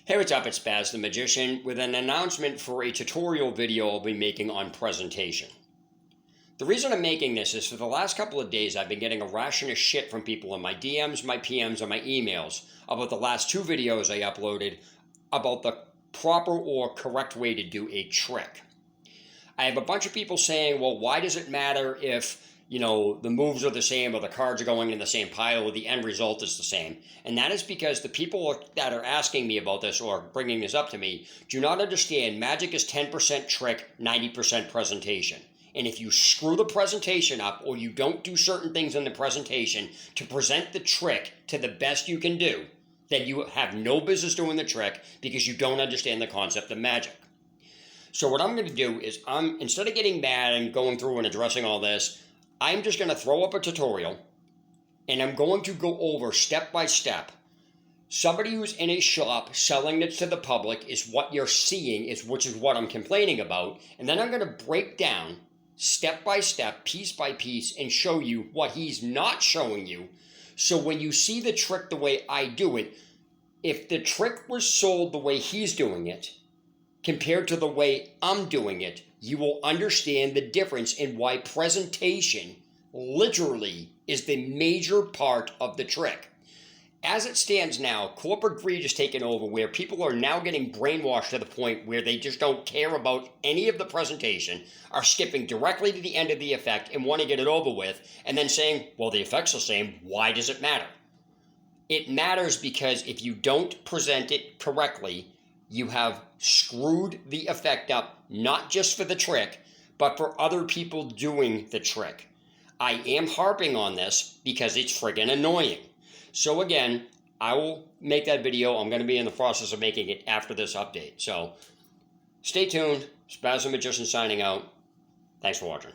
Hey, what's up? It's Spaz the Magician with an announcement for a tutorial video I'll be making on presentation. The reason I'm making this is for the last couple of days I've been getting a ration of shit from people in my DMs, my PMs, and my emails about the last two videos I uploaded about the proper or correct way to do a trick. I have a bunch of people saying, well, why does it matter if the moves are the same or the cards are going in the same pile or the end result is the same? And that is because the people that are asking me about this or bringing this up to me do not understand magic is 10% trick, 90% presentation. And if you screw the presentation up or you don't do certain things in the presentation to present the trick to the best you can do, then you have no business doing the trick because you don't understand the concept of magic. So what I'm going to do is instead of getting mad and going through and addressing all this, I'm just going to throw up a tutorial and I'm going to go over step by step. Somebody who's in a shop selling it to the public is what you're seeing, which is what I'm complaining about. And then I'm going to break down step by step, piece by piece, and show you what he's not showing you. So when you see the trick the way I do it, if the trick was sold the way he's doing it, compared to the way I'm doing it, you will understand the difference in why presentation literally is the major part of the trick. As it stands now, corporate greed is taking over where people are now getting brainwashed to the point where they just don't care about any of the presentation, are skipping directly to the end of the effect and want to get it over with, and then saying, well, the effect's the same, why does it matter? It matters because if you don't present it correctly, you have screwed the effect up, not just for the trick, but for other people doing the trick. I am harping on this because it's friggin' annoying. So again, I will make that video. I'm going to be in the process of making it after this update. So stay tuned. Spaz the Magician signing out. Thanks for watching.